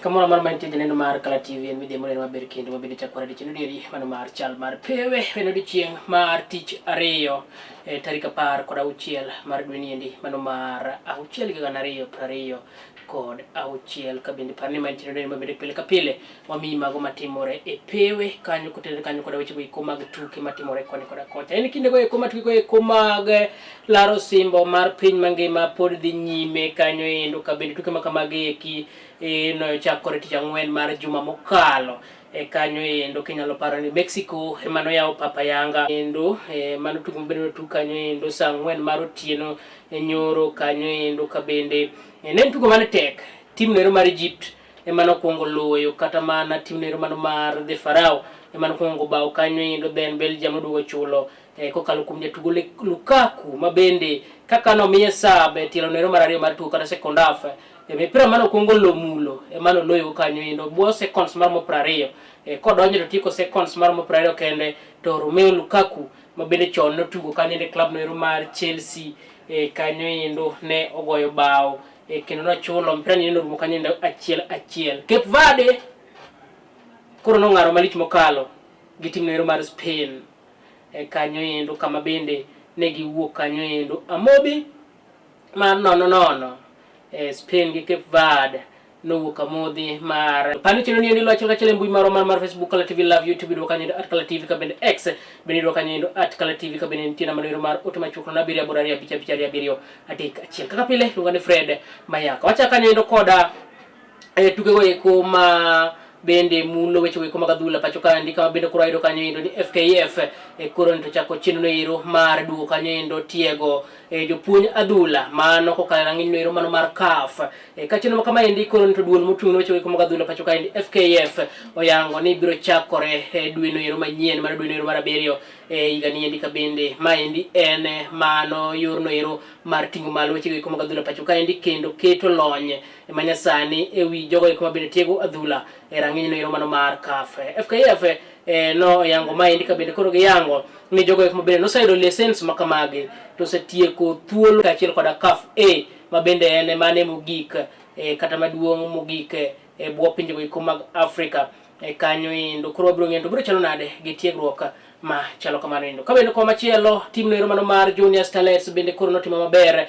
Kamora mar mantie janeno mar Kala TV en midhiambo neno maber kendo mabende chakore dichieng' dieri mano mar chal mar pewe en odiochieng' mar tich ariyo tarik 16 mar dwe niendi mano mar 6/2026 kabende parni mantie neno mabende pile ka pile wamiyi mago matimore e pewe kanyo kotenore kanyo koda weche eko mag tuke matimore koni koda kocha en kinde go eko matuke eko mag laro simbo mar piny mangima pod dhi nyime kanyo endo kabende tuke makamagi eki no chakore tich ang'wen mar juma mokalo kanyo endo kinyalo paro ni Mexico emano yawo papa yanga endo mano tugo mabedo tugo kanyo endo saa 4 mar otieno nyoro kanyo endo kabende ne tugo mane tek tim nero mar Egypt emano kuongo loyo kata mana tim nero mano mar The Pharaoh emano kuongo bawo kanyo endo then Belgium noduogo chulo kokalo kuom jatugo Lukaku mabende kaka nomiye sub tielo nero mar ariyo mar tugo kata second half mipira mano kuongo lomulo emano loyo kanyo endo bwo seconds mar 20 kodonjo to tiko seconds mar 20 kende to Romelu Lukaku mabende chon notugo kanyo e club no mar Chelsea kanyo endo ne ogoyo bao kendo nochulo mpira ni norumo kanyo endo 1-1. Cape Verde koro nong'aro malich mokalo gi tim no mar Spain kanyo endo kama bende ne giwuok kanyo endo amobi mar nono Spain gi Cape Verde nowuok amodhi mar pani chino ni lo achel kachel mbui mar Facebook Kala TV Love, YouTube do kanyo @Kala TV kabende X bende do kanyo @Kala TV kabende ntina manero mar otuma chukro na biria bodaria bicha abiriyo atik achiel kaka pile lungane Fred Mayaka wacha kanyo endo koda tuke go eko ma bende mulo weche weko magadhula pacho kandi kama bende kuro ayudo kanyo endo ni FKF kuro nito chako chino ero mar duo kanyo endo tiego jopuonj adhula mano kokalo rang'iny ero mano mar CAF kachino makama endi kuro nito duol mochung' weche weko magadhula pacho kandi FKF oyango ni biro chakore dwe no ero manyien mar dwe no ero mar abiriyo higa ni endi kabende ma endi en mano yorno ero mar ting'o malo weche weko magadhula pacho kandi kendo keto lony manyasani ewi jogo eko mabende tiego adhula rang'iny no ero mano mar CAF. FKF no yango maendi kabende koro giyango ni jogo eko mabende nosayudo license makamagi to setieko thuolo kaachiel koda CAF mabende en mane mogik kata maduong' mogik bwo pinjego eko mag Afrika kanyo endo koro wabiro ng'eyo to biro chalo nade gi tiegruok ma chalo kamano endo kabende kwa machielo tim no ero mano mar Junior Starlets bende koro notimo maber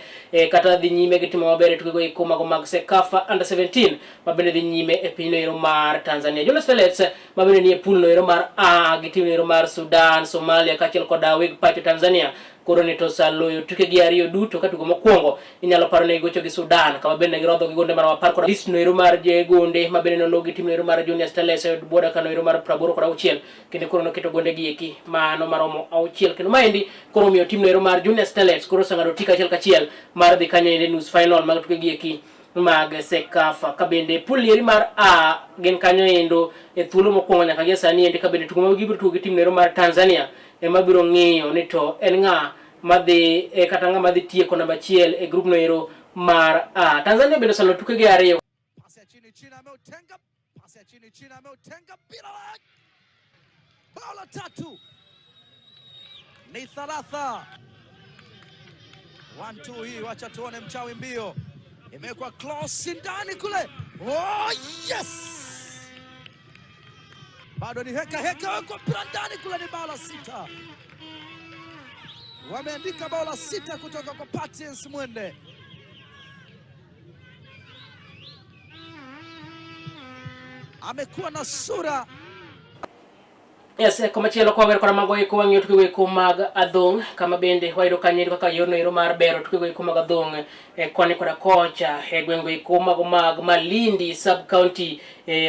kata dhi nyime gi timo maber tukego eko mago mag Sekafa Under 17 mabende dhi nyime e piny no ero mar Tanzania. Junior Starlets mabende ni e pool no ero mar A gi tim no ero mar Sudan, Somalia kaachiel koda weg pacho Tanzania koro ne to saloyo tuke gi ariyo duto katugo mokwongo inyalo paro ne gocho gi Sudan kama bende girodho gi gonde mar 10 koda list no ero mar gonde mabende no gi tim no ero mar Junior Starlets boda kano ero mar 86 kendo koro noketo gonde gi eki mano maromo 6 kendo maendi koro miyo tim no ero mar Junior Starlets koro sangado tika achiel kachiel mar dhi kanyo ende nus final mag tuke gi eki mag Sekafa kabende pool eri mar A gen kanyo endo thuolo mokwongo nyaka gi sani ende kabende tugo mag gibiro tugo gi tim no ero mar Tanzania ema biro ng'iyo ni to en ng'a madhi kata ng'a madhi tieko namba 1 group no ero mar A. Tanzania bende salo tuke gi ariyo. Pasi ya chini ameutenga bila bao la tatu ni 3 1-2 hii, wacha tuone mchawi mbio imewekwa close ndani kule. Oh yes, bado ni heka wekwa mpira ndani kule, ni bao la 6. Wameandika bao la 6 kutoka kwa Patience Mwende. Amekuwa na sura yes komachielo kwa wer kora mago eko wang'iyo tuke eko mag adhong' kama bende wayudo kanyo kaka yorno ero mar bero tuke eko mag adhong' koni koda kocha gwengo eko mago mag Malindi sub county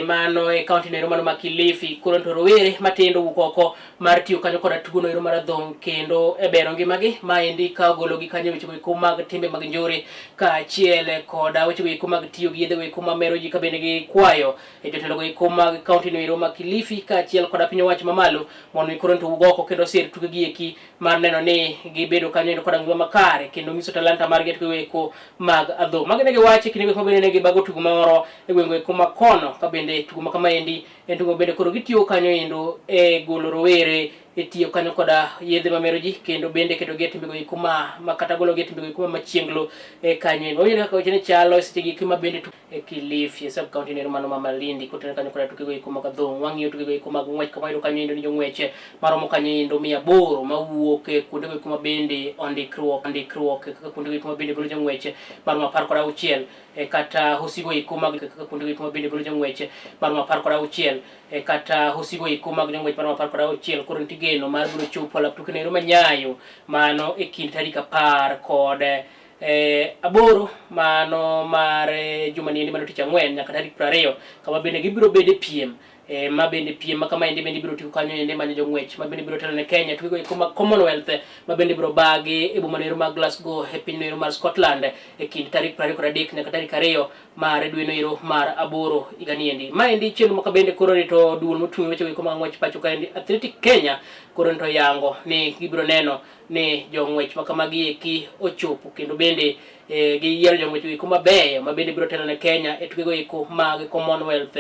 mano county no ero mano ma Kilifi koro to rowere matindo wuok oko mar tiyo kanyo koda tugo no ero mar adhong' kendo bero ngimagi maendi ka gologi kanyo weche eko mag timbe mag njore kaachiel koda weche eko mag tiyo gi yedhe eko mamero ji kabende gi kwayo jotelo eko mag county no ero ma Kilifi kaachiel koda piny owacho malo mondo ikoro to ugoko kendo sir tuke gi eki mar neno ni gibedo kanyo koda ngima makare kendo miso talanta mar get eko mag adhong' magene gi wache kinde ko bende ne gibago tugo moro gwengo eko makono kabende tugo makama endi en tugo bende koro gitiyo kanyo endo golo rowere tiyo kanyo koda yedhe mamero ji kendo bende keto gi timbe go kuma makata golo gi timbe go kuma machienglo kanyo endo kaka weche ne chalo seche gi kuma bende Kilifi sub county ne mano Malindi kotene kanyo koda tuke go kuma kadhong wang'iyo tuke go kuma ng'wech kama endo kanyo endo ni jong'weche maromo kanyo endo 100 mawuok kuonde go kuma bende ondikruok kaka kuonde go kuma bende golo jong'weche maromo 16 kata hosigo ikuma kaka kuonde go kuma bende golo jong'weche maromo 16 kata hosigo ikuma jong'wech maromo 16 koro ntigeno mar biro chopo lap tuke ne manyayo mano kind tarik 10 kod aboro mano mar juma ni mano tich ang'wen nyaka tarik 20 kama bende gibiro bede piem ma bende piem ma kama ende bende biro tiko kanyo ende manyo jong'wech ma bende biro telo ne Kenya tugo kuma Commonwealth ma bende biro bagi e boma nero ma Glasgow e piny nero mar Scotland kind tarik 23 nyaka tarik 2 mar dwe nero mar aboro igani endi ma endi chenro ma bende koro rito duol moting'o weche kuma ng'wech pacho ka endi Athletic Kenya koro to yango ni gibiro neno ni jong'wech ma kamagi eki ochopo kendo bende gi yiero jong'wech kuma beyo ma bende biro telo ne Kenya e tugo eko mag Commonwealth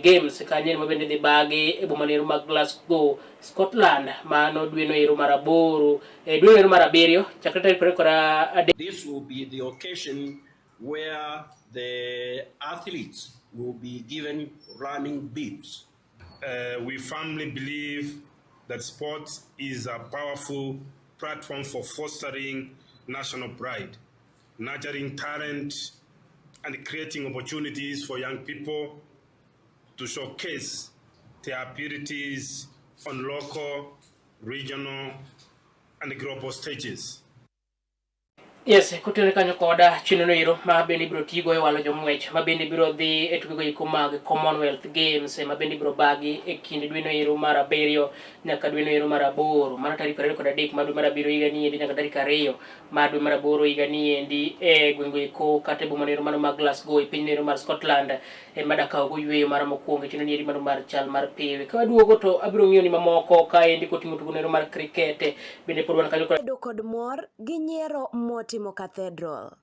games kanyen ma bende dhi bagi e boma nero mag Glasgow Scotland mano dwe nero mar aboro dwe nero mar abiriyo chakre tarik 23. This will be the occasion where the athletes will be given running bibs. We firmly believe that sports is a powerful platform for fostering national pride, nurturing talent, and creating opportunities for young people to showcase their abilities on local, regional, and global stages. Yes, kutene kanyo koda chineno iro ma bende biro tigo e walo jong'wech ma bende biro dhi e tuke go mag Commonwealth Games ma bende biro bagi e kind dwe no iro mar abiriyo nyaka dwe no iro mar aboro mano tarik 23 mar dwe mar abiriyo higa ni endi nyaka tarik 2 mar dwe mar aboro higa ni endi e gwenge ko kata boma nero mano mag Glasgow e piny nero mar Scotland madakaw go yweyo mar mokwongo chineno ni endi mano mar chal mar pewe ka duogo to abiro ng'iyo ni mamoko ka endi koting'o tugo nero mar cricket bende pod wan kanyo kod mor gi nyiero motimo Cathedral.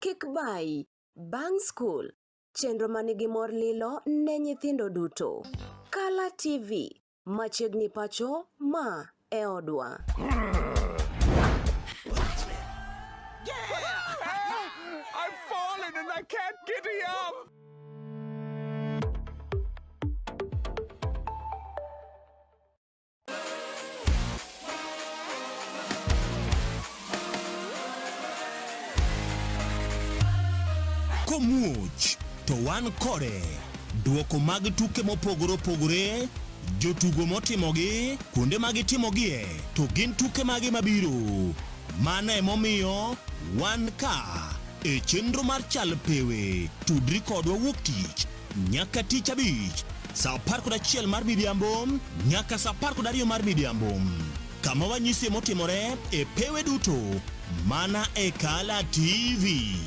Kickbuy, Bang School, chenro manigi mor lilo ne nyithindo duto. Kala TV, machiegni pacho ma e odwa. I've fallen and I can't get up. Komuch to wan kode duoko mag tuke mopogore opogore jotugo motimogi kuonde magitimogie to gin tuke magi mabiro mana emomiyo wan ka e chenro mar chal pewe tudri kodwa wuok tich nyaka tich abich saa 11 mar midhiambo nyaka saa 12 mar midhiambo kama wanyisi motimore e pewe duto mana e Kala TV.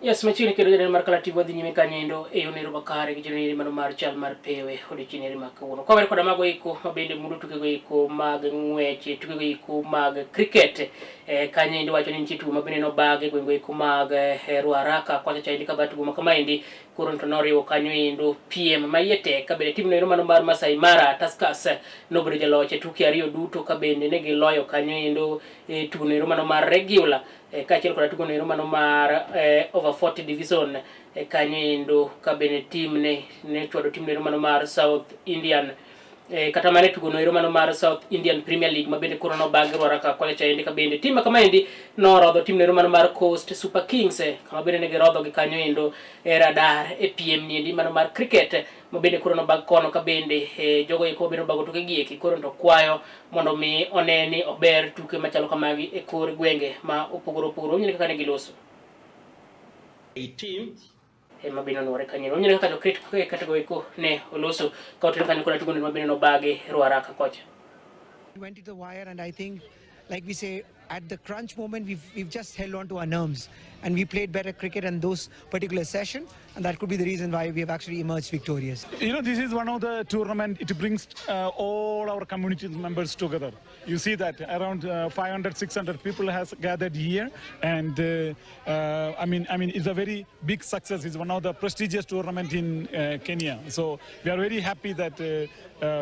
Yes, machiegni kendo jadel mar Kala TV wadhi nyime kanyo e onero makare gi chenro mano mar chal mar pewe odiochieng' ma kawuono. Kwawere koda mago iko ma bende mundo tuke go iko mag ng'wech, tuke go iko mag cricket kanyo endo wacho ni nitie tugo ma bende nobagi gwenge go iko mag Ruaraka kwacha cha indi kaba tugo ma kama endi koro to noriwo kanyo endo piem mayete ka bende tim no mano mar Masai Mara Tuskers nobedo jaloch e tuke ariyo duto ka bende ne giloyo kanyo endo tugo no mano mar regular kaachiel koda tugo no mano mar over 40 division kanyo endo ka bende team ne chwado tim no mano mar South Indian kata mane tugo no mano mar South Indian Premier League ma bende koro no bagi Ruaraka kwacha cha indi ka bende team kama endi no rodho tim no mano mar Coast Super Kings kama bende ne girodho gi kanyo endo Radar e piem ni endi mano mar cricket ma bende koro no bag kono ka bende jogo eko bende bago tuke gi eki koro to kwayo mondo mi oneni ober tuke machalo kamagi e kor gwenge ma opogore opogore nyaka kane giloso. 18th. Mabino nore kanyo onyere kaka jokrit category ko ne oloso ka otel kanyo kuna tugo ne mabino no bage ruaraka kocha. We went to the wire, and I think, like we say, at the crunch moment, we've just held on to our nerves, and we played better cricket in those particular session, and that could be the reason why we have actually emerged victorious. You know, this is one of the tournament. It brings all our community members together. You see that around 500, 600 people has gathered here, and I mean, it's a very big success. It's one of the prestigious tournament in Kenya. So we are very happy that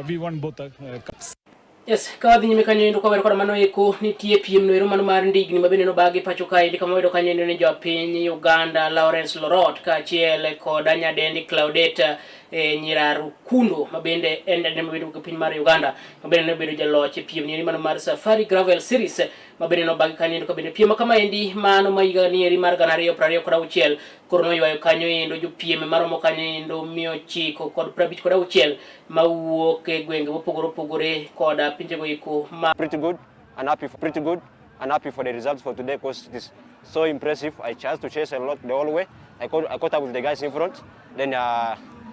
we won both the cups. Yes, kadhi nyime kanyo ndo kwa kwa mano eko nitie piem no ero mano mar ndigni mabende no bagi pacho kae ndi kama wedo kanyo ne jo piny Uganda Lawrence Lorot ka chiele kod Nyadendi Claudeta Nyiraru Kundo mabende ende mabedo ko piny mar Uganda mabende ne bedo jaloch piem ni mano mar Safari Gravel Series mabende no bagi kanyo ndo kabende piem kama endi mano maiga ni eri mar gana 2026 koro no ywayo kanyo endo jo piem maromo kanyo endo 900 kod 56 mawuok e gwenge mopogore koda pinje go iko pretty good and happy for the results for today because it is so impressive. I chose to chase a lot the whole way. I caught up with the guys in front, then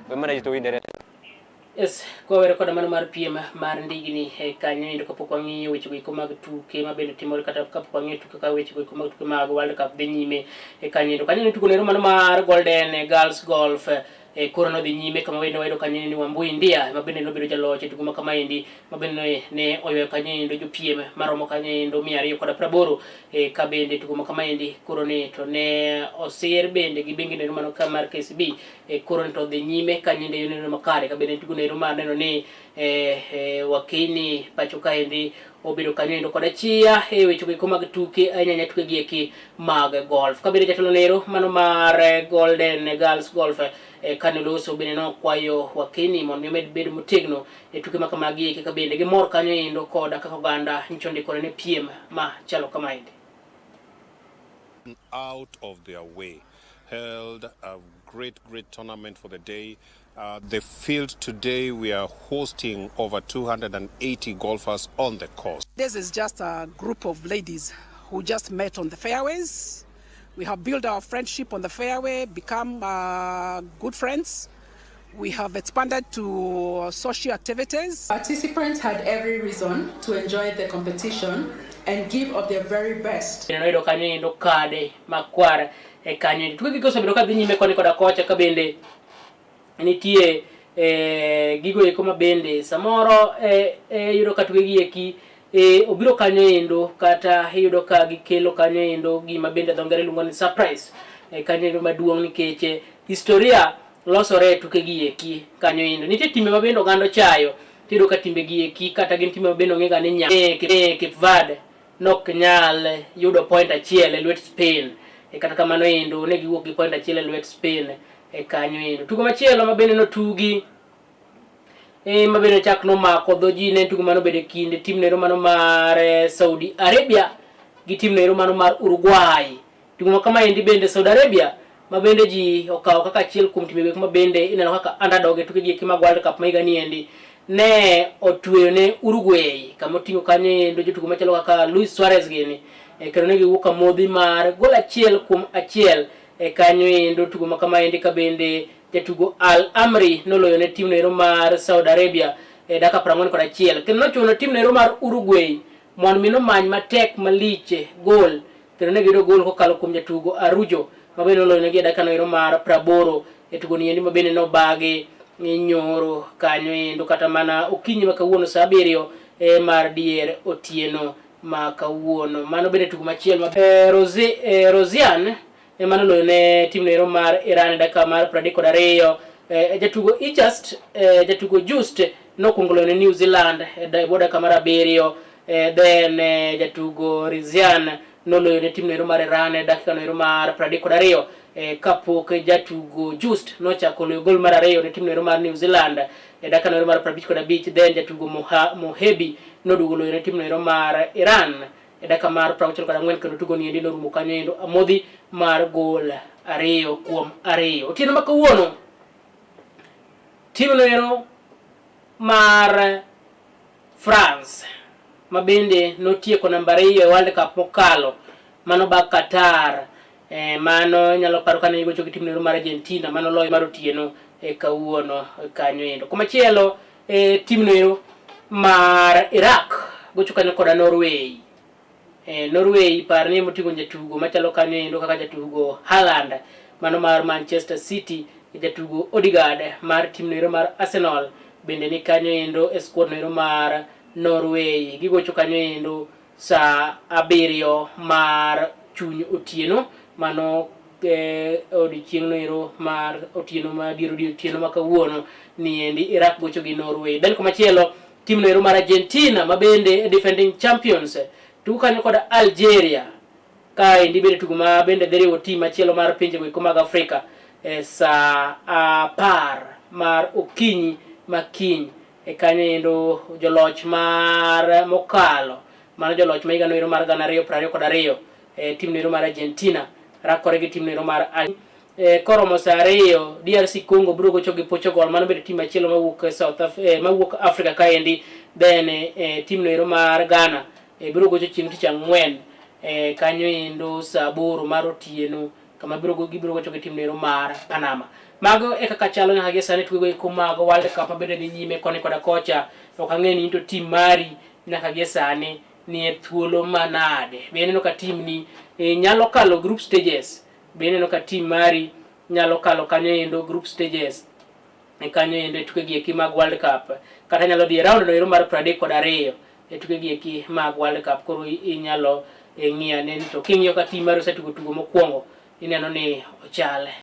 we managed to win the race. Yes, ko wero koda mano mar piem mar ndigni e kanyo ndo kapok wang'iyo weche go iko mag tuke mabende timore kata kapok wang'iyo tuke ka weche go iko mag tuke mag World Cup dhi nyime e kanyo ndo tugo nero mano mar Golden Girls Golf koro no dhi nyime kama wedo kanyo ni Wambui India mabende no bedo jaloch tugo ma kama endi mabende ne oywe kanyo ndo jopiem maromo kanyo ndo 280 ka bende tugo ma kama endi koro ne to ne osir bende gi bengi nero mano kamar KCB koro to dhi nyime kanyo ndo yone makare ka bende tugo nero mar neno ni wakini pacho ka endi obedo kanyo ndo koda chia weche go iko mag tuke anyanya tuke gi eki mag golf ka bende jatelo nero mano mar Golden Girls Golf kanuloso bene no kwayo wakini mon yomed bedo motegno tuke makamagi eki ka bende gi mor kanyo ndo koda kaka Uganda nchonde kore ne piem ma chalo kama indi out of their way held a great tournament for the day. The field today, we are hosting over 280 golfers on the course. This is just a group of ladies who just met on the fairways. We have built our friendship on the fairway, become good friends. We have expanded to social activities. Participants had every reason to enjoy the competition and give of their very best. Ndo kanyo ndo kade makwara kanyo tuke gikoso bedo ka dhi nyime koni koda kocha ka bende nitie gigo eko mabende samoro yudo ka tuke gi eki obiro kanyo endo kata yudo ka gikelo kanyo endo gima bende dhongere luongo ni surprise kanyo endo maduong' nikech historia losore tuke gi eki kanyo endo nitie timbe mabende ogando chayo tiro ka timbe gi eki kata gin timbe mabende ong'ega ni nya Cape Verde nok nyal yudo point achiel e lwet Spain kata kamano endo ne giwuok gi point achiel e lwet Spain kanyo endo tugo machielo mabende no tugi mabende chak no mako dhoji ne tugo mano bede kinde tim nero mano mar Saudi Arabia gi tim nero mano mar Uruguay tugo makama endi bende Saudi Arabia mabende ji okawo kaka achiel kuom timbe mabende ineno kaka underdog e tuke gi mag World Cup maiga ni endi ne otweyo ne Uruguay kama tingo kanyo endo jotugo machalo kaka Luis Suarez gini kendo ne giwuok amodhi mar gol achiel kuom achiel kanyo endo tugo makama endi ka bende jatugo Al Amri noloyo ne tim nero mar Saudi Arabia dakika 41 kendo nochuno tim nero mar Uruguay mon mino many matek maliche gol kendo ne gido gol kokalo kuom jatugo Arujo mabende noloyo ne gi dakika nero mar 80 tugo ni endi mabende no bage nyoro kanyo endo kata mana okinyi makawuono saa 7 mar dier otieno makawuono mano bende tugo machiel Rosian mano loyo ne tim nero mar Iran dakika mar 32 jatugo jatugo Just nokuongolo ne New Zealand dakika mar 7 then jatugo Rizian noloyo ne tim nero mar Iran dakika nero mar 32 kapok jatugo Just nochako loyo gol mar 2 ne tim nero mar New Zealand dakika nero mar 55 then jatugo Mohebi nodugo loyo ne tim nero mar Iran dakika mar 64 kendo tugo ni endi norumo kanyo endo amodhi mar gol 2 kuom 2 otieno makawuono tim nero mar France mabende notieko namba 2 e World Cup mokalo mano ba Qatar mano nyalo paro kane gocho gi tim no mar Argentina mano loyo mar otieno kawuono kanyo endo. Komachielo tim no mar Iraq gocho kanyo koda Norway. Norway par ni motingo jatugo machalo kanyo endo kaka jatugo Haaland mano mar Manchester City, jatugo Odegaard mar tim no mar Arsenal bende ni kanyo endo e squad no mar Norway. Gigocho kanyo endo sa 7 mar chuny otieno mano odiochieng' no mar otieno ma diero otieno ma kawuono ni endi Iraq gocho gi Norway. Then komachielo tim no mar Argentina ma bende defending champions tugo kanyo kod Algeria ka endi bende tugo ma bende deriwo tim machielo mar pinje go mag Afrika sa 10 mar okinyi makiny kanyo endo joloch mar mokalo mano joloch ma higa no mar 2022 tim no mar Argentina rakore gi tim no mar koromo sa 2 DRC Congo biro gocho gi Portugal mano bende tim machielo mawuok South Africa mawuok Africa ka endi. Then tim no mar Ghana biro gocho chieng' tich ang'wen kanyo endo sa 8 mar otieno kama biro gocho gi tim no mar Panama. Mago kaka chalo nyaka gi sani tugo eko mago World Cup bende dhi nyime koni koda kocha. Ok ang'eni into tim mari nyaka gi sani ni e thuolo manade. Bende no ka tim ni nyalo kalo group stages. Bende no ka tim mari nyalo kalo kanyo endo group stages kanyo endo tuke gi eki mag World Cup kata nyalo dhi round no mar 32 tuke gi eki mag World Cup. Koro inyalo ng'iyo ne to king'iyo ka tim mari osetugo tugo mokwongo ineno ni ochale.